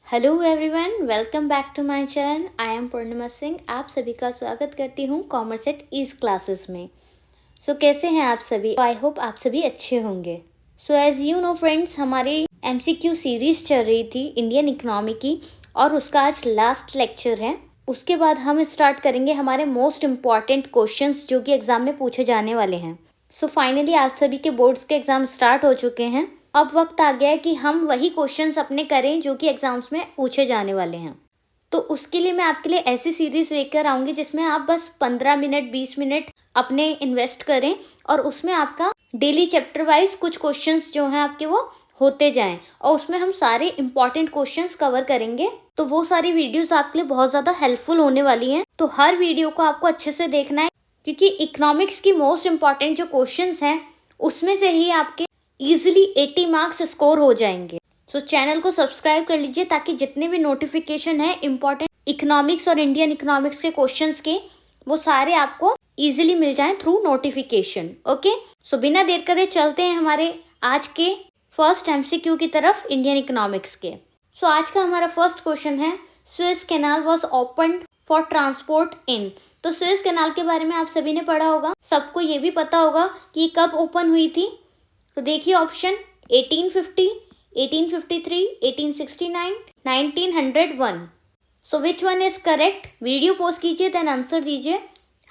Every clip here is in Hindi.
Hello everyone, welcome back to my channel. I am Purnima Singh. आप सभी का स्वागत करती हूँ कॉमर्स एट ईज क्लासेस में। कैसे हैं आप सभी? आई होप आप सभी अच्छे होंगे। एज यू नो फ्रेंड्स, हमारी एमसीक्यू सीरीज चल रही थी इंडियन इकोनॉमी की और उसका आज लास्ट लेक्चर है। उसके बाद हम स्टार्ट करेंगे हमारे मोस्ट इम्पॉर्टेंट क्वेश्चंस जो कि एग्जाम में पूछे जाने वाले हैं। फाइनली आप सभी के बोर्ड्स के एग्जाम स्टार्ट हो चुके हैं। अब वक्त आ गया है कि हम वही क्वेश्चंस अपने करें जो कि एग्जाम्स में पूछे जाने वाले हैं। तो उसके लिए मैं आपके लिए ऐसी सीरीज लेकर आऊंगी जिसमें आप बस 15 मिनट 20 मिनट अपने इन्वेस्ट करें और उसमें आपका डेली चैप्टर वाइज कुछ क्वेश्चंस जो हैं आपके वो होते जाएं और उसमें हम सारे इंपॉर्टेंट क्वेश्चंस कवर करेंगे। तो वो सारी वीडियोस आपके लिए बहुत ज़्यादा हेल्पफुल होने वाली हैं। तो हर वीडियो को आपको अच्छे से देखना है क्योंकि इकोनॉमिक्स की मोस्ट इम्पॉर्टेंट जो क्वेश्चंस हैं उसमें से ही आपके इजीली 80 मार्क्स स्कोर हो जाएंगे। चैनल को सब्सक्राइब कर लीजिए ताकि जितने भी नोटिफिकेशन है इंपॉर्टेंट इकोनॉमिक्स और इंडियन इकोनॉमिक्स के क्वेश्चंस के वो सारे आपको इजीली मिल जाएं थ्रू नोटिफिकेशन। ओके, बिना देर करे चलते हैं हमारे आज के फर्स्ट एमसीक्यू की तरफ इंडियन इकोनॉमिक्स के। आज का हमारा फर्स्ट क्वेश्चन है, Suez canal was open for transport इन। तो सुएज कैनाल के बारे में आप सभी ने पढ़ा होगा, सबको ये भी पता होगा कि कब ओपन हुई थी। तो देखिए option 1850, 1853, 1869, 1901। Which one is correct? Video pause कीजिए देन आंसर दीजिए।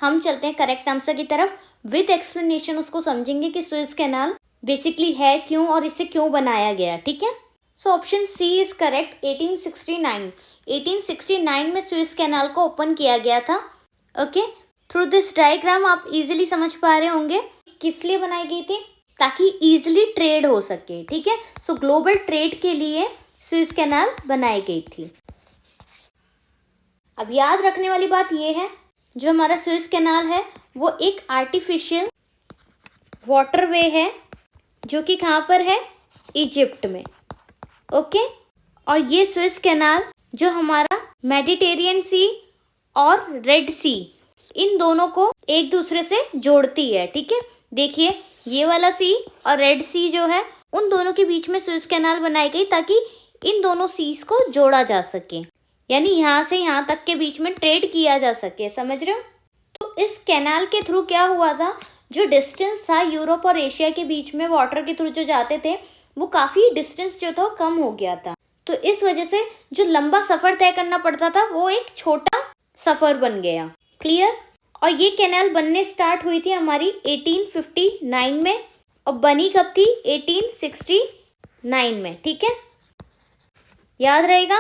हम चलते हैं करेक्ट आंसर की तरफ। विद एक्सप्लेनेशन उसको समझेंगे कि सुएज कैनाल बेसिकली है क्यों और इसे क्यों बनाया गया। ठीक है, ऑप्शन सी इज करेक्ट। 1869 1869 में सुएज कैनाल को ओपन किया गया था। ओके, थ्रू दिस डायग्राम आप इजीली समझ पा रहे होंगे किस लिए बनाई गई थी, ताकि इजीली ट्रेड हो सके। ठीक है, ग्लोबल ट्रेड के लिए सुएज कैनाल बनाई गई थी। अब याद रखने वाली बात यह है, जो हमारा सुएज कैनाल है वो एक आर्टिफिशियल वाटरवे है जो कि कहाँ पर है? इजिप्ट में। ओके, और ये सुएज कैनाल जो हमारा मेडिटेरियन सी और रेड सी इन दोनों को एक दूसरे से जोड़ती है। ठीक है, देखिए ये वाला सी और रेड सी जो है उन दोनों के बीच में सुएज कैनाल बनाई गई ताकि इन दोनों सीज को जोड़ा जा सके, यानी यहाँ से यहाँ तक के बीच में ट्रेड किया जा सके। समझ रहे हो? तो इस कैनाल के थ्रू क्या हुआ था, जो डिस्टेंस था यूरोप और एशिया के बीच में वाटर के थ्रू जो जाते थे वो काफी डिस्टेंस जो था कम हो गया था। तो इस वजह से जो लंबा सफर तय करना पड़ता था वो एक छोटा सफर बन गया। क्लियर? और ये कैनाल बनने स्टार्ट हुई थी हमारी 1859 में और बनी कब थी? 1869 में। ठीक है, याद रहेगा।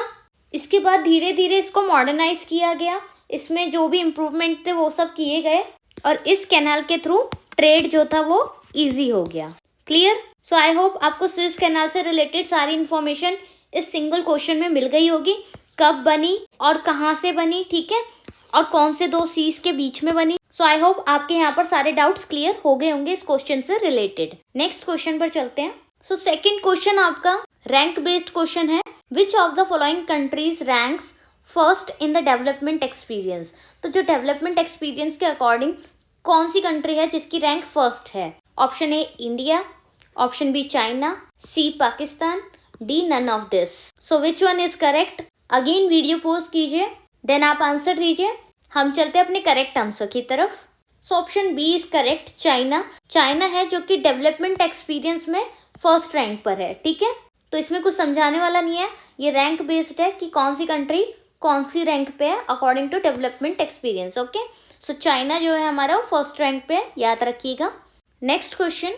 इसके बाद धीरे धीरे इसको मॉडर्नाइज किया गया, इसमें जो भी इम्प्रूवमेंट थे वो सब किए गए और इस कैनाल के थ्रू ट्रेड जो था वो इजी हो गया। क्लियर? आई होप आपको सुएज कैनाल से रिलेटेड सारी इंफॉर्मेशन इस सिंगल क्वेश्चन में मिल गई होगी। कब बनी और कहाँ से बनी, ठीक है, और कौन से दो सीज के बीच में बनी। आई होप आपके यहाँ पर सारे डाउट्स क्लियर हो गए होंगे इस क्वेश्चन से रिलेटेड। नेक्स्ट क्वेश्चन पर चलते हैं। सेकंड क्वेश्चन आपका रैंक बेस्ड क्वेश्चन है। Which of the following countries ranks first in the development experience. तो जो डेवलपमेंट एक्सपीरियंस के अकॉर्डिंग कौन सी कंट्री है जिसकी रैंक फर्स्ट है? Option A India, option B China, C Pakistan, D none of this. Which one is correct? Again video post कीजिए देन आप आंसर दीजिए। हम चलते हैं अपने करेक्ट आंसर की तरफ। Option B is correct, China. China है जो कि डेवलपमेंट एक्सपीरियंस में फर्स्ट रैंक पर है। ठीक है, तो इसमें कुछ समझाने वाला नहीं है, ये रैंक बेस्ड है कि कौन सी कंट्री कौन सी रैंक पे है according to development experience. Okay, China जो है हमारा वो फर्स्ट रैंक पे है, याद रखिएगा। Next question,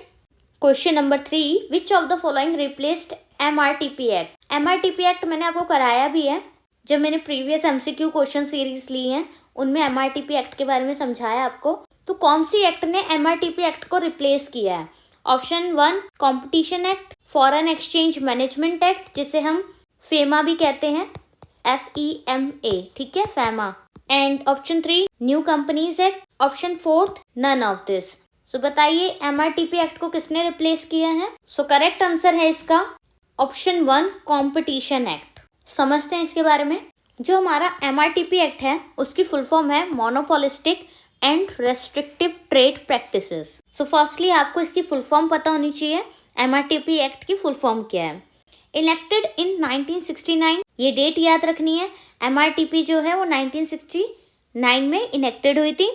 question number 3, which of the following replaced MRTP act. MRTP act मैंने आपको कराया भी है, जब मैंने प्रीवियस MCQ क्वेश्चन सीरीज ली हैं उनमें MRTP एक्ट के बारे में समझाया आपको। तो कौन सी एक्ट ने MRTP एक्ट को रिप्लेस किया है? Option 1 competition act, foreign exchange management act जिसे हम फेमा भी कहते हैं, FEMA। ठीक है, FEMA. And option 3 new companies act, option 4 none of this. बताइए MRTP एक्ट को किसने रिप्लेस किया है? करेक्ट आंसर है इसका ऑप्शन 1 कॉम्पिटिशन एक्ट। समझते हैं इसके बारे में। जो हमारा MRTP एक्ट है उसकी फुल फॉर्म है monopolistic and restrictive trade practices. Firstly आपको इसकी फुल फॉर्म पता होनी चाहिए, MRTP एक्ट की फुल फॉर्म क्या है। इलेक्टेड इन 1969, ये डेट याद रखनी है। MRTP जो है वो 1969 में इनेक्टेड हुई थी।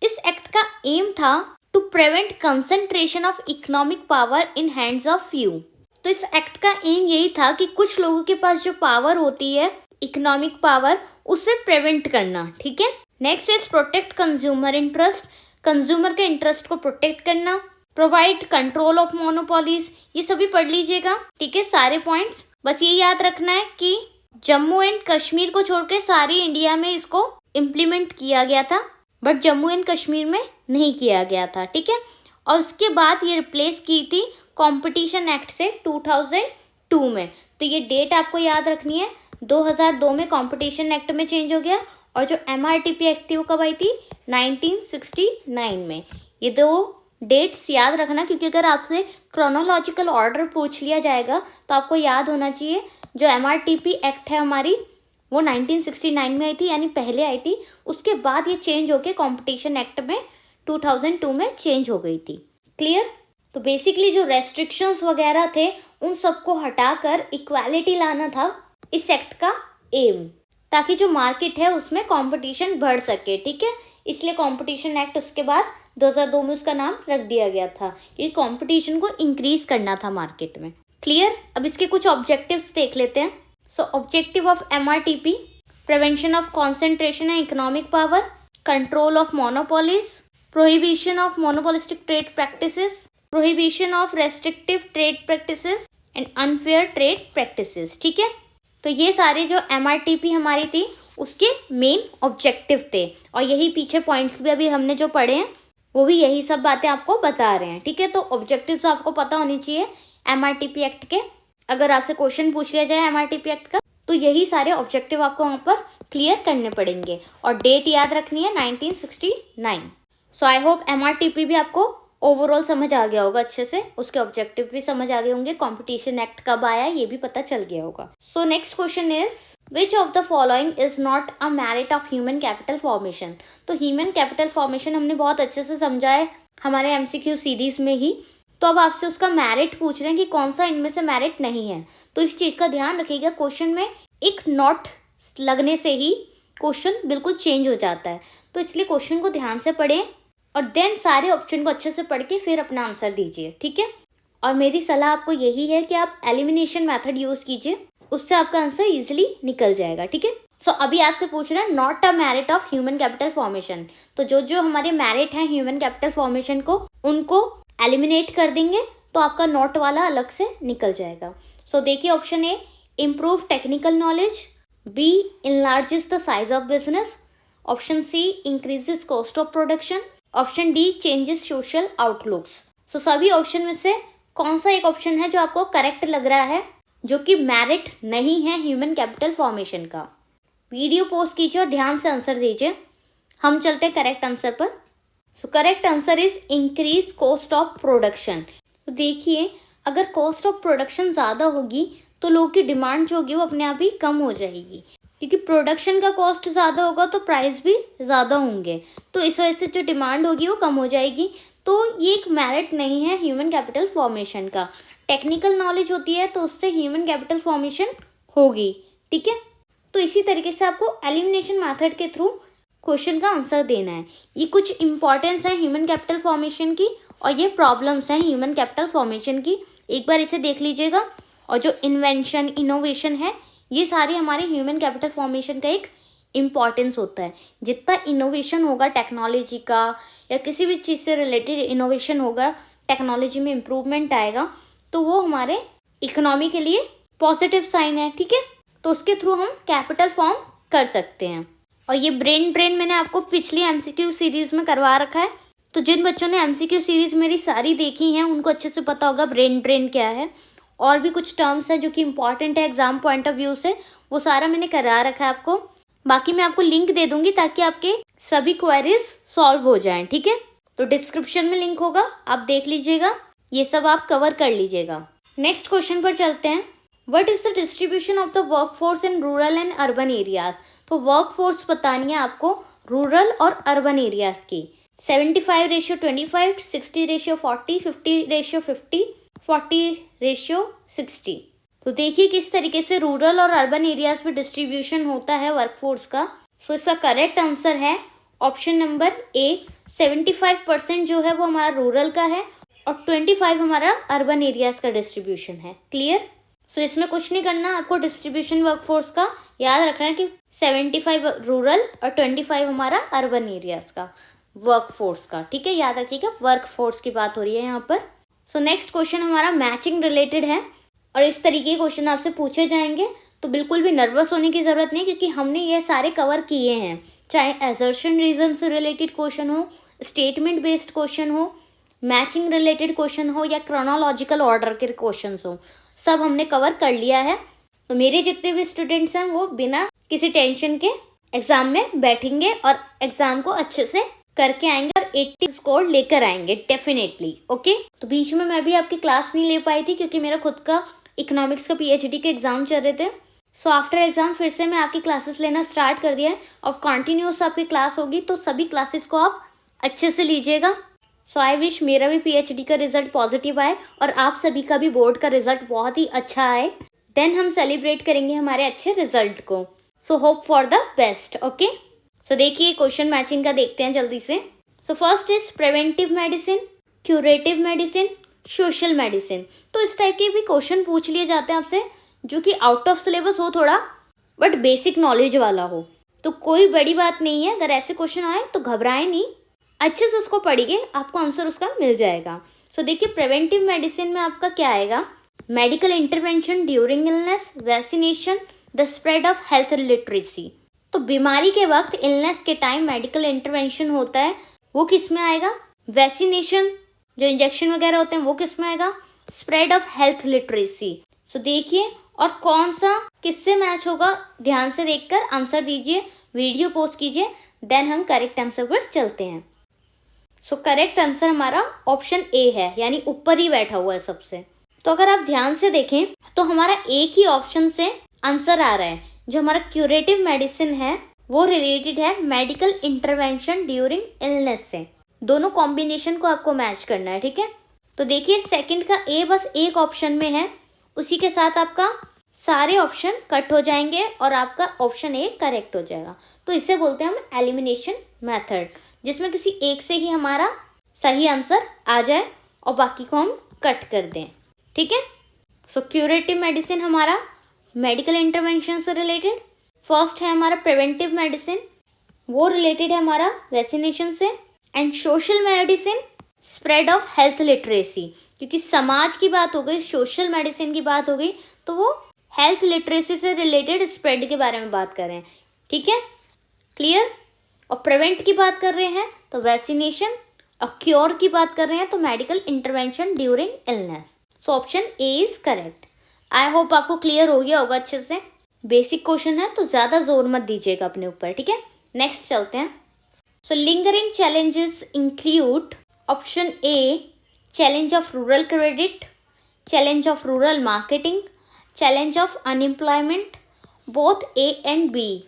इस एक्ट का एम था to prevent concentration of economic power in hands of few. तो इस एक्ट का एम यही था कि कुछ लोगों के पास जो पावर होती है, इकोनॉमिक पावर, उसे प्रिवेंट करना। ठीक है। Next is protect consumer interest, consumer के इंटरेस्ट को प्रोटेक्ट करना। प्रोवाइड कंट्रोल ऑफ मोनोपोलीज, ये सभी पढ़ लीजिएगा। ठीक है, सारे पॉइंट्स। बस ये याद रखना है कि जम्मू एंड कश्मीर को छोड़ के सारी इंडिया में इसको इम्प्लीमेंट किया गया था, बट जम्मू एंड कश्मीर में नहीं किया गया था। ठीक है। और उसके बाद ये रिप्लेस की थी कंपटीशन एक्ट से 2002 में। तो ये डेट आपको याद रखनी है, 2002 में कंपटीशन एक्ट में चेंज हो गया। और जो MRTP एक्ट थी वो कब आई थी? 1969 में। ये दो डेट्स याद रखना, क्योंकि अगर आपसे क्रोनोलॉजिकल ऑर्डर पूछ लिया जाएगा तो आपको याद होना चाहिए जो MRTP एक्ट है हमारी, वो 1969 में आई थी, यानी पहले आई थी। उसके बाद ये चेंज होके कंपटीशन एक्ट में 2002 में चेंज हो गई थी। क्लियर? तो बेसिकली जो रेस्ट्रिक्शंस वगैरह थे उन सबको हटाकर इक्वालिटी लाना था इस एक्ट का एम, ताकि जो मार्केट है उसमें कंपटीशन बढ़ सके। ठीक है, इसलिए कंपटीशन एक्ट उसके बाद 2002 में उसका नाम रख दिया गया था, क्योंकि कंपटीशन को इंक्रीज करना था मार्केट में। क्लियर? अब इसके कुछ ऑब्जेक्टिव्स देख लेते हैं। सो objective of MRTP, prevention of concentration and economic power, control of monopolies, prohibition of monopolistic trade practices, prohibition of restrictive trade practices and unfair trade practices. ठीक है, तो ये सारे जो MRTP हमारी थी उसके मेन ऑब्जेक्टिव थे, और यही पीछे पॉइंट्स भी अभी हमने जो पढ़े हैं वो भी यही सब बातें आपको बता रहे हैं। ठीक है, तो ऑब्जेक्टिव्स आपको पता होनी चाहिए MRTP एक्ट के। अगर आपसे क्वेश्चन पूछ लिया जाए MRTP एक्ट का, तो यही सारे ऑब्जेक्टिव आपको वहाँ पर क्लियर करने पड़ेंगे। और डेट याद रखनी है 1969। सो आई होप MRTP भी आपको ओवरऑल समझ आ गया होगा अच्छे से, उसके ऑब्जेक्टिव भी समझ आ गए होंगे, कंपटीशन एक्ट कब आया ये भी पता चल गया होगा। So next question is which of the following is not a merit of human capital formation. तो ह्यूमन कैपिटल फॉर्मेशन हमने बहुत अच्छे से समझा है हमारे MCQ सीरीज में ही। तो अब आपसे उसका मेरिट पूछ रहे हैं कि कौन सा इनमें से मेरिट नहीं है। तो इस चीज का ध्यान रखिएगा, क्वेश्चन में एक नॉट लगने से ही क्वेश्चन बिल्कुल चेंज हो जाता है। तो इसलिए क्वेश्चन को ध्यान से पढ़ें और देन सारे ऑप्शन को अच्छे से पढ़ के फिर अपना आंसर दीजिए। ठीक है, और मेरी सलाह आपको यही है कि आप एलिमिनेशन मेथड यूज कीजिए, उससे आपका आंसर इजीली निकल जाएगा। ठीक है, सो अभी आपसे पूछ रहे हैं not a merit of human capital formation. तो जो जो हमारे मेरिट हैं ह्यूमन कैपिटल फॉर्मेशन को, उनको एलिमिनेट कर देंगे तो आपका नॉट वाला अलग से निकल जाएगा। सो देखिए, option A improve technical knowledge, B enlarges the size of business, option C increases cost of production, option D changes social outlooks. So सभी ऑप्शन में से कौन सा एक ऑप्शन है जो आपको करेक्ट लग रहा है, जो कि मेरिट नहीं है ह्यूमन कैपिटल फॉर्मेशन का? वीडियो पोस्ट कीजिए और ध्यान से आंसर दीजिए। हम चलते हैं करेक्ट आंसर पर। So correct answer is increase cost of production. तो देखिए, अगर कॉस्ट ऑफ प्रोडक्शन ज़्यादा होगी तो लोगों की डिमांड जो होगी वो अपने आप ही कम हो जाएगी, क्योंकि प्रोडक्शन का कॉस्ट ज़्यादा होगा तो प्राइस भी ज़्यादा होंगे, तो इस वजह से जो डिमांड होगी वो कम हो जाएगी। तो ये एक मेरिट नहीं है ह्यूमन कैपिटल फॉर्मेशन का। टेक्निकल नॉलेज होती है तो उससे ह्यूमन कैपिटल फॉर्मेशन होगी। ठीक है, तो इसी तरीके से आपको एलिमिनेशन मेथड के थ्रू क्वेश्चन का आंसर देना है। ये कुछ इंपॉर्टेंस है ह्यूमन कैपिटल फॉर्मेशन की, और ये प्रॉब्लम्स हैं ह्यूमन कैपिटल फॉर्मेशन की। एक बार इसे देख लीजिएगा। और जो इन्वेंशन, इनोवेशन है, ये सारे हमारे ह्यूमन कैपिटल फॉर्मेशन का एक इम्पॉर्टेंस होता है। जितना इनोवेशन होगा टेक्नोलॉजी का या किसी भी चीज़ से रिलेटेड इनोवेशन होगा, टेक्नोलॉजी में इम्प्रूवमेंट आएगा, तो वो हमारे इकोनॉमी के लिए पॉजिटिव साइन है। ठीक है, तो उसके थ्रू हम कैपिटल फॉर्म कर सकते हैं। और ये ब्रेन ड्रेन मैंने आपको पिछली MCQ सीरीज में करवा रखा है, तो जिन बच्चों ने MCQ सीरीज मेरी सारी देखी हैं उनको अच्छे से पता होगा ब्रेन ड्रेन क्या है। और भी कुछ टर्म्स हैं जो कि इंपॉर्टेंट है एग्जाम पॉइंट ऑफ व्यू से, वो सारा मैंने करा रखा है आपको। बाकी मैं आपको लिंक दे दूंगी ताकि आपके सभी क्वेरीज सॉल्व हो जाएं। ठीक है, तो डिस्क्रिप्शन में लिंक होगा, आप देख लीजिएगा, ये सब आप कवर कर लीजिएगा। नेक्स्ट क्वेश्चन पर चलते हैं। What is the distribution of the workforce in rural and urban areas. तो वर्कफोर्स बतानी है आपको रूरल और अर्बन एरियाज की। 75:25, 60:40, 50:50, 40:60। तो देखिए किस तरीके से रूरल और अर्बन एरियाज में डिस्ट्रीब्यूशन होता है वर्कफोर्स का। सो इसका करेक्ट आंसर है ऑप्शन नंबर ए। 75% जो है वो हमारा रूरल का है और 25 हमारा अर्बन एरियाज का डिस्ट्रीब्यूशन है। क्लियर? सो इसमें कुछ नहीं करना, आपको डिस्ट्रीब्यूशन वर्कफोर्स का याद रखना है कि 75 रूरल और 25 हमारा अर्बन एरियाज का वर्कफोर्स का। ठीक है, याद रखिएगा वर्कफोर्स की बात हो रही है यहाँ पर। सो नेक्स्ट क्वेश्चन हमारा मैचिंग रिलेटेड है और इस तरीके के क्वेश्चन आपसे पूछे जाएंगे, तो बिल्कुल भी नर्वस होने की ज़रूरत नहीं, क्योंकि हमने ये सारे कवर किए हैं। चाहे असर्शन रीजन से रिलेटेड क्वेश्चन हो, स्टेटमेंट बेस्ड क्वेश्चन हो, मैचिंग रिलेटेड क्वेश्चन हो या क्रोनोलॉजिकल ऑर्डर के क्वेश्चन हो, सब हमने कवर कर लिया है। तो मेरे जितने भी स्टूडेंट्स हैं वो बिना किसी टेंशन के एग्जाम में बैठेंगे और एग्जाम को अच्छे से करके आएंगे और 80 स्कोर लेकर आएंगे डेफिनेटली। ओके, तो बीच में मैं भी आपकी क्लास नहीं ले पाई थी क्योंकि मेरा खुद का इकोनॉमिक्स का PhD के एग्जाम चल रहे थे। सो आफ्टर एग्जाम फिर से मैं आपकी क्लासेस लेना स्टार्ट कर दिया है और कंटिन्यूस आपकी क्लास होगी, तो सभी क्लासेस को आप अच्छे से लीजिएगा। सो आई विश मेरा भी PhD का रिजल्ट पॉजिटिव आए और आप सभी का भी बोर्ड का रिजल्ट बहुत ही अच्छा आए। देन हम सेलिब्रेट करेंगे हमारे अच्छे रिजल्ट को। So hope for the best. Okay, so देखिए क्वेश्चन मैचिंग का देखते हैं जल्दी से। So first is preventive medicine, curative medicine, social medicine. तो इस टाइप के भी क्वेश्चन पूछ लिए जाते हैं आपसे जो कि आउट ऑफ सिलेबस हो थोड़ा, बट बेसिक नॉलेज वाला हो। तो कोई बड़ी बात नहीं है, अगर ऐसे क्वेश्चन आए तो घबराएं नहीं, अच्छे से उसको पढ़िए, आपको आंसर उसका मिल जाएगा। सो देखिए प्रिवेंटिव मेडिसिन में आपका क्या आएगा, medical intervention during illness, vaccination, the spread of health literacy. तो बीमारी के वक्त, इलनेस के टाइम मेडिकल इंटरवेंशन होता है, वो किस में आएगा, वैक्सीनेशन जो इंजेक्शन वगैरह होते हैं वो किस में आएगा, स्प्रेड ऑफ हेल्थ लिटरेसी। सो देखिए और कौन सा किससे मैच होगा, ध्यान से देखकर आंसर दीजिए, वीडियो पोस्ट कीजिए, देन हम करेक्ट आंसर पर चलते हैं। सो करेक्ट आंसर हमारा ऑप्शन ए है, यानी ऊपर ही बैठा हुआ है सबसे। तो अगर आप ध्यान से देखें तो हमारा एक ही ऑप्शन से आंसर आ रहा है। जो हमारा क्यूरेटिव मेडिसिन है वो रिलेटेड है मेडिकल इंटरवेंशन ड्यूरिंग इलनेस से। दोनों कॉम्बिनेशन को आपको मैच करना है। ठीक है, तो देखिए सेकंड का ए बस एक ऑप्शन में है, उसी के साथ आपका सारे ऑप्शन कट हो जाएंगे और आपका ऑप्शन ए करेक्ट हो जाएगा। तो इसे बोलते हैं हम एलिमिनेशन मेथड, जिसमें किसी एक से ही हमारा सही आंसर आ जाए और बाकी को हम कट कर दें। ठीक है, सो क्यूरेटिव मेडिसिन हमारा मेडिकल इंटरवेंशन से रिलेटेड, फर्स्ट है हमारा प्रिवेंटिव मेडिसिन, वो रिलेटेड है हमारा वैक्सीनेशन से, and social medicine spread of health literacy, क्योंकि समाज की बात हो गई, सोशल मेडिसिन की बात हो गई, तो वो हेल्थ लिटरेसी से रिलेटेड स्प्रेड के बारे में बात कर रहे हैं। ठीक है, क्लियर? और प्रिवेंट की बात कर रहे हैं तो वैक्सीनेशन, और क्योर की बात कर रहे हैं तो medical intervention during illness. So option A is correct. I hope आपको क्लियर हो गया होगा अच्छे से। बेसिक क्वेश्चन है तो ज़्यादा जोर मत दीजिएगा अपने ऊपर। ठीक है, नेक्स्ट चलते हैं। So lingering challenges include option A challenge of rural credit, challenge of rural marketing, challenge of unemployment, both A and B,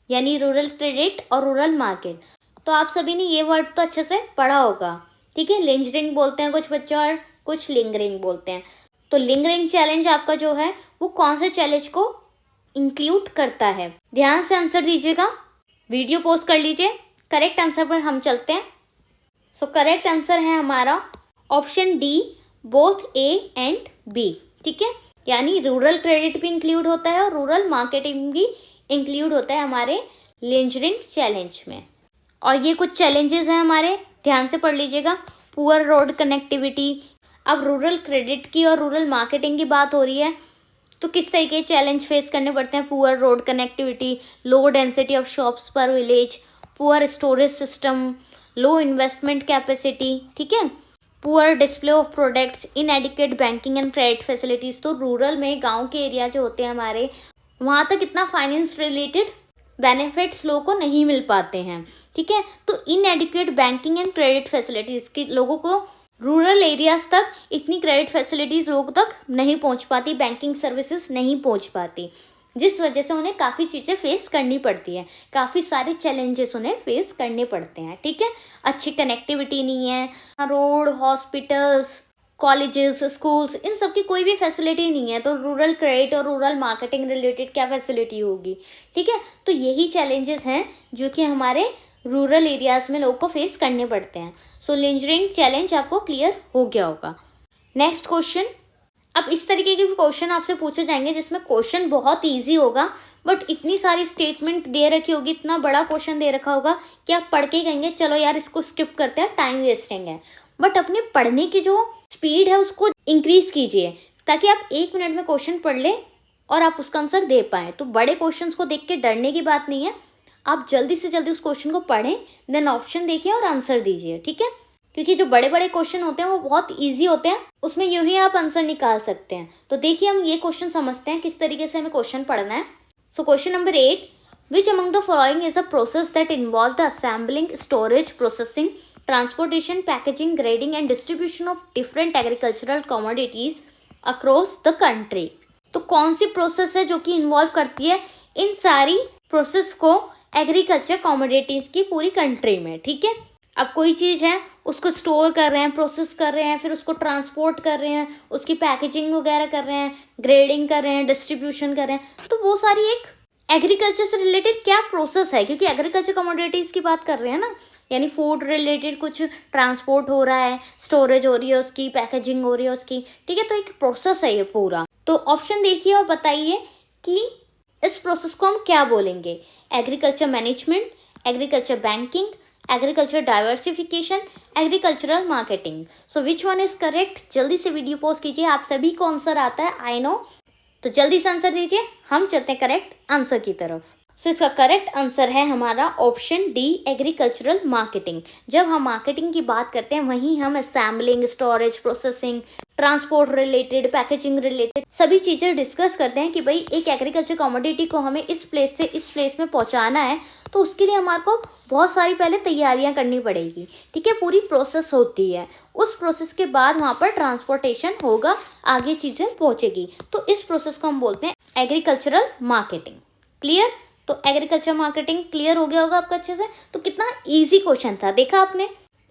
यानी रूरल क्रेडिट और रूरल मार्केट। तो आप सभी ने ये वर्ड तो अच्छे से पढ़ा होगा। ठीक है, लिंजरिंग बोलते हैं कुछ बच्चे और कुछ लिंगरिंग बोलते हैं। तो लिंगरिंग चैलेंज आपका जो है वो कौन से चैलेंज को इंक्लूड करता है, ध्यान से आंसर दीजिएगा, वीडियो पोस्ट कर लीजिए। करेक्ट आंसर पर हम चलते हैं। सो करेक्ट आंसर है हमारा option D, both A and B. ठीक है, यानी रूरल क्रेडिट भी इंक्लूड होता है और रूरल मार्केटिंग भी इंक्लूड होता है हमारे लिंजरिंग चैलेंज में। और ये कुछ चैलेंजेस हैं हमारे, ध्यान से पढ़ लीजिएगा। पुअर रोड कनेक्टिविटी, अब रूरल क्रेडिट की और रूरल मार्केटिंग की बात हो रही है तो किस तरीके के चैलेंज फेस करने पड़ते हैं। Poor road connectivity, low density of shops पर विलेज, पुअर स्टोरेज सिस्टम, लो इन्वेस्टमेंट कैपेसिटी। ठीक है, poor display of products, इनएडिक्वेट banking and credit facilities. तो रूरल में, गाँव के एरिया जो होते हैं हमारे, वहाँ तक इतना फाइनेंस रिलेटेड बेनिफिट्स लोगों को नहीं मिल पाते हैं। ठीक है, तो इनएडिक्वेट बैंकिंग एंड क्रेडिट फैसिलिटीज़ की लोगों को, रूरल एरियाज तक इतनी क्रेडिट फैसिलिटीज़ लोगों तक नहीं पहुंच पाती, बैंकिंग सर्विसेज नहीं पहुंच पाती, जिस वजह से उन्हें काफ़ी चीज़ें फेस करनी पड़ती है, काफ़ी सारे चैलेंजेस उन्हें फेस करने पड़ते हैं। ठीक है, अच्छी कनेक्टिविटी नहीं है, रोड, हॉस्पिटल्स, कॉलेजेस, स्कूल्स, इन सब की कोई भी फैसिलिटी नहीं है, तो रूरल क्रेडिट और रूरल मार्केटिंग रिलेटेड क्या फैसिलिटी होगी, ठीक है। तो यही चैलेंजेस हैं जो कि हमारे रूरल एरियाज़ में लोगों को फेस करने पड़ते हैं। सो लिंजरिंग चैलेंज आपको क्लियर हो गया होगा। नेक्स्ट क्वेश्चन, अब इस तरीके के भी क्वेश्चन आपसे पूछे जाएंगे जिसमें क्वेश्चन बहुत ईजी होगा, बट इतनी सारी स्टेटमेंट दे रखी होगी, इतना बड़ा क्वेश्चन दे रखा होगा कि आप पढ़ के कहेंगे चलो यार इसको स्किप करते हैं, टाइम वेस्टिंग है। बट अपने पढ़ने की जो स्पीड है उसको इंक्रीज कीजिए, ताकि आप 1 मिनट में क्वेश्चन पढ़ ले और आप उसका आंसर दे पाएँ। तो बड़े क्वेश्चन को देख के डरने की बात नहीं है, आप जल्दी से जल्दी उस क्वेश्चन को पढ़ें, देन ऑप्शन देखिए और आंसर दीजिए, ठीक है। क्योंकि जो बड़े बड़े क्वेश्चन होते हैं वो बहुत इजी होते हैं, उसमें यूं ही आप आंसर निकाल सकते हैं। तो देखिए हम ये क्वेश्चन समझते हैं किस तरीके से हमें क्वेश्चन पढ़ना है। So question number 8, which among the following is a process that involve the assembling, storage, processing, transportation, packaging, grading and distribution of different agricultural commodities across the country. तो कौन सी प्रोसेस है जो कि इन्वॉल्व करती है इन सारी प्रोसेस को एग्रीकल्चर कमोडिटीज की पूरी कंट्री में, ठीक है। अब कोई चीज़ है उसको स्टोर कर रहे हैं, प्रोसेस कर रहे हैं, फिर उसको ट्रांसपोर्ट कर रहे हैं, उसकी पैकेजिंग वगैरह कर रहे हैं, ग्रेडिंग कर रहे हैं, डिस्ट्रीब्यूशन कर रहे हैं, तो वो सारी एक एग्रीकल्चर से रिलेटेड क्या प्रोसेस है, क्योंकि एग्रीकल्चर कमोडिटीज़ की बात कर रहे हैं ना, यानी फूड रिलेटेड कुछ ट्रांसपोर्ट हो रहा है, स्टोरेज हो रही है उसकी, पैकेजिंग हो रही है उसकी, ठीक है। तो एक प्रोसेस है ये पूरा। तो ऑप्शन देखिए और बताइए कि इस प्रोसेस को हम क्या बोलेंगे, agriculture management, agriculture banking, agriculture diversification, agricultural marketing. So which one is correct, जल्दी से वीडियो पोस्ट कीजिए, आप सभी को आंसर आता है, आई नो, तो जल्दी से आंसर दीजिए, हम चलते हैं करेक्ट आंसर की तरफ। सो इसका करेक्ट आंसर है हमारा ऑप्शन डी, एग्रीकल्चरल मार्केटिंग। जब हम मार्केटिंग की बात करते हैं वहीं हम assembling, storage, processing, transport related, packaging related सभी चीज़ें डिस्कस करते हैं कि भाई एक एग्रीकल्चर कमोडिटी को हमें इस प्लेस से इस प्लेस में पहुंचाना है, तो उसके लिए हमारे को बहुत सारी पहले तैयारियां करनी पड़ेगी, ठीक है। पूरी प्रोसेस होती है, उस प्रोसेस के बाद वहाँ पर ट्रांसपोर्टेशन होगा, आगे चीज़ें पहुँचेगी, तो इस प्रोसेस को हम बोलते हैं एग्रीकल्चरल मार्केटिंग। क्लियर? तो एग्रीकल्चर मार्केटिंग क्लियर हो गया होगा आपका अच्छे से। तो कितना इजी क्वेश्चन था, देखा आपने,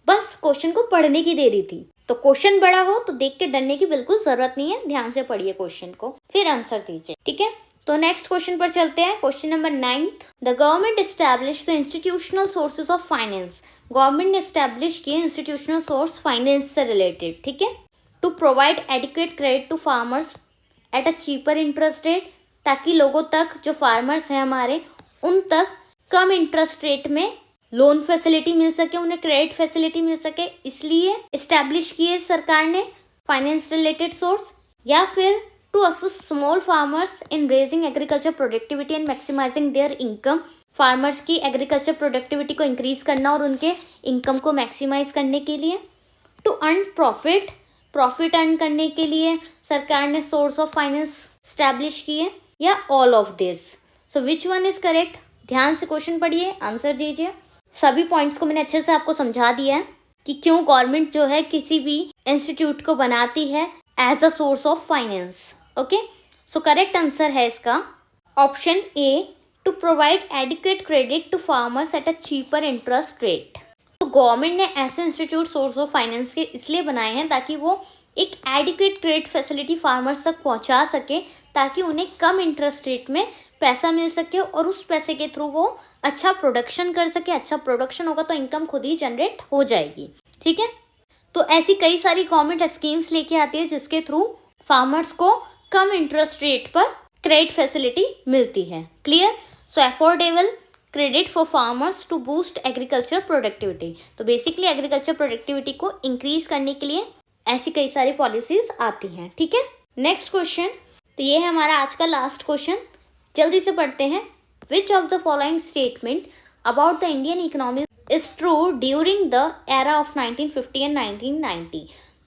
बस क्वेश्चन को पढ़ने की देरी थी। तो क्वेश्चन बड़ा हो तो देख के डरने की बिल्कुल जरूरत नहीं है, ध्यान से पढ़िए क्वेश्चन को, फिर आंसर दीजिए, ठीक है। तो नेक्स्ट क्वेश्चन पर चलते हैं। Question number 9, the government establish the institutional sources of finance. Government ने एस्टैब्लिश किए इंस्टीट्यूशनल सोर्स फाइनेंस से रिलेटेड, ठीक है, to provide adequate credit to farmers at a cheaper interest rate, ताकि लोगों तक, जो फार्मर्स हैं हमारे, उन तक कम इंटरेस्ट रेट में लोन फैसिलिटी मिल सके, उन्हें क्रेडिट फैसिलिटी मिल सके, इसलिए इस्टेब्लिश किए सरकार ने फाइनेंस रिलेटेड सोर्स। या फिर to assist small farmers in raising agriculture productivity and maximising their income. Farmers की एग्रीकल्चर प्रोडक्टिविटी को इंक्रीज करना और उनके इनकम को मैक्सिमाइज करने के लिए। To earn profit, profit earn करने के लिए सरकार ने सोर्स ऑफ फाइनेंस स्टैब्लिश किए, या all of this. So which one is correct, ध्यान से क्वेश्चन पढ़िए, आंसर दीजिए। सभी पॉइंट्स को मैंने अच्छे से आपको समझा दिया है कि क्यों गवर्नमेंट जो है किसी भी इंस्टीट्यूट को बनाती है as a source of finance. Okay, so correct answer है इसका option A, to provide adequate credit to farmers at a cheaper interest rate. तो गवर्नमेंट ने ऐसे इंस्टीट्यूट सोर्स ऑफ फाइनेंस के इसलिए बनाए हैं ताकि वो एक एडिक्वेट क्रेडिट फैसिलिटी फार्मर्स तक पहुंचा सके, ताकि उन्हें कम इंटरेस्ट रेट में पैसा मिल सके और उस पैसे के थ्रू वो अच्छा प्रोडक्शन कर सके। अच्छा प्रोडक्शन होगा तो इनकम खुद ही जनरेट हो जाएगी, ठीक है। तो ऐसी कई सारी गवर्नमेंट स्कीम्स लेके आती है जिसके थ्रू फार्मर्स को कम इंटरेस्ट रेट पर क्रेडिट फैसिलिटी मिलती है। Clear? So affordable credit for farmers to boost agriculture productivity. तो बेसिकली एग्रीकल्चर प्रोडक्टिविटी को इंक्रीज करने के लिए ऐसी कई सारी पॉलिसीज आती हैं, ठीक है। नेक्स्ट क्वेश्चन, तो ये है हमारा आज का लास्ट क्वेश्चन, जल्दी से पढ़ते हैं। Which of the following statement about the Indian economy is true during the era of 1950 and 1990।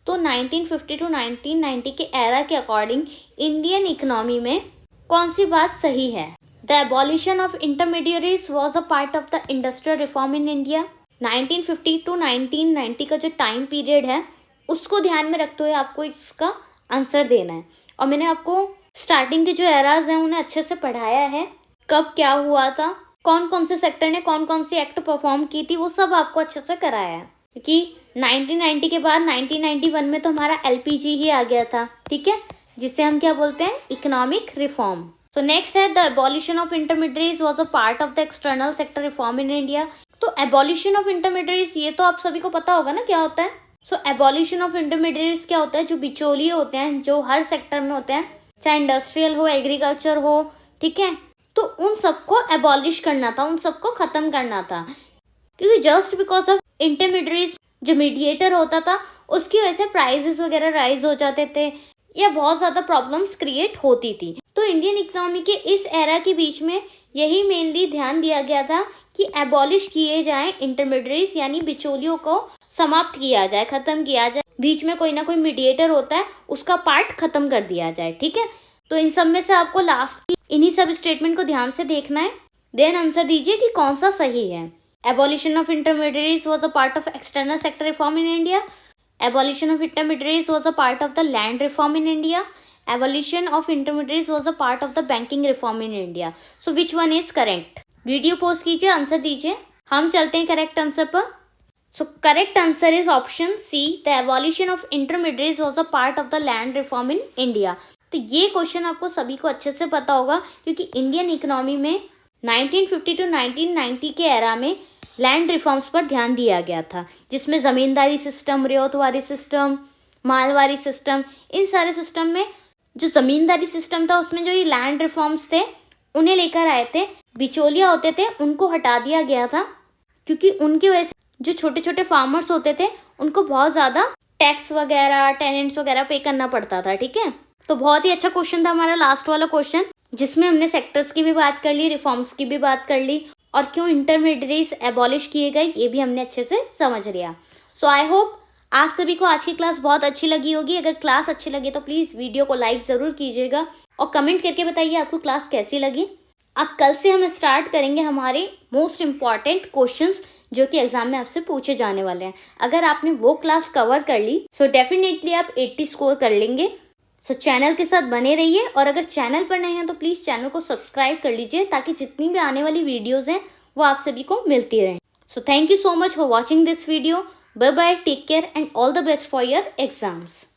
तो 1950 टू 1990 के एरा के अकॉर्डिंग इंडियन इकोनॉमी में कौन सी बात सही है? The abolition of intermediaries was a part of the industrial reform in India. 1950 to 1990 का जो टाइम पीरियड है उसको ध्यान में रखते हुए आपको इसका आंसर देना है। और मैंने आपको स्टार्टिंग के जो एराज हैं उन्हें अच्छे से पढ़ाया है, कब क्या हुआ था, कौन कौन से सेक्टर ने कौन कौन सी एक्ट परफॉर्म की थी, वो सब आपको अच्छे से कराया है। क्योंकि 1990 के बाद 1991 में तो हमारा एलपीजी ही आ गया था, ठीक है, जिसे हम क्या बोलते हैं, इकोनॉमिक रिफॉर्म। सो नेक्स्ट है the abolition of intermediates was a part of the external sector reform in India. तो एबॉलिशन ऑफ इंटरमीडिएट्स ये तो आप सभी को पता होगा ना क्या होता है। सो एबॉलिशन ऑफ इंटरमीडिएट्स क्या होता है, जो बिचौलिए होते हैं जो हर सेक्टर में होते हैं, चाहे इंडस्ट्रियल हो, एग्रीकल्चर हो, ठीक है, तो उन सबको एबॉलिश करना था, उन सबको खत्म करना था। क्योंकि जस्ट बिकॉज ऑफ इंटरमीडिएट्स, जो मीडिएटर होता था, उसकी वजह से प्राइसेस वगैरह राइज हो जाते थे या बहुत ज़्यादा प्रॉब्लम्स क्रिएट होती थी। तो इंडियन इकोनॉमी के इस एरा के बीच में यही मेनली ध्यान दिया गया था कि एबॉलिश किए जाएं इंटरमीडिएट्स, यानी बिचौलियों को समाप्त किया जाए, खत्म किया जाए। बीच में कोई ना कोई मीडिएटर होता है, उसका पार्ट खत्म कर दिया जाए, ठीक है। तो इन सब में से आपको लास्ट की इन्हीं सब स्टेटमेंट को ध्यान से देखना है, देन आंसर दीजिए कि कौन सा सही है। Abolition of intermediaries was a part of external sector reform in India. Abolition of intermediaries was a part of the land reform in India. Abolition of intermediaries was a part of the banking reform in India. So which one is correct? Video post कीजिए, आंसर दीजिए। हम चलते हैं करेक्ट आंसर पर। So correct answer is option C, the abolition of intermediates was a part of the land reform in India. तो ये क्वेश्चन आपको सभी को अच्छे से पता होगा, क्योंकि इंडियन इकोनॉमी में 1950 टू 1990 के एरा में लैंड रिफॉर्म्स पर ध्यान दिया गया था, जिसमें ज़मींदारी सिस्टम, रियायतवारी सिस्टम, मालवारी सिस्टम, इन सारे सिस्टम में जो ज़मींदारी सिस्टम था उसमें जो ये लैंड रिफॉर्म्स थे उन्हें लेकर आए थे। बिचौलिया होते थे उनको हटा दिया गया था, क्योंकि उनकी वजह से जो छोटे छोटे फार्मर्स होते थे उनको बहुत ज़्यादा टैक्स वगैरह, टेनेंट्स वगैरह पे करना पड़ता था, ठीक है। तो बहुत ही अच्छा क्वेश्चन था हमारा लास्ट वाला क्वेश्चन, जिसमें हमने सेक्टर्स की भी बात कर ली, रिफॉर्म्स की भी बात कर ली, और क्यों इंटरमीडिएट्स एबॉलिश किए गए ये भी हमने अच्छे से समझ लिया। सो आई होप आप सभी को आज की क्लास बहुत अच्छी लगी होगी। अगर क्लास अच्छी लगी तो प्लीज़ वीडियो को लाइक ज़रूर कीजिएगा और कमेंट करके बताइए आपको क्लास कैसी लगी। अब कल से हम स्टार्ट करेंगे हमारे मोस्ट इम्पॉर्टेंट क्वेश्चंस जो कि एग्जाम में आपसे पूछे जाने वाले हैं। अगर आपने वो क्लास कवर कर ली सो डेफिनेटली आप 80 स्कोर कर लेंगे। सो चैनल के साथ बने रहिए, और अगर चैनल पर नए हैं तो प्लीज़ चैनल को सब्सक्राइब कर लीजिए, ताकि जितनी भी आने वाली वीडियोज़ हैं वो आप सभी को मिलती रहें। So thank you so much for watching this video. Bye bye, take care and all the best for your exams.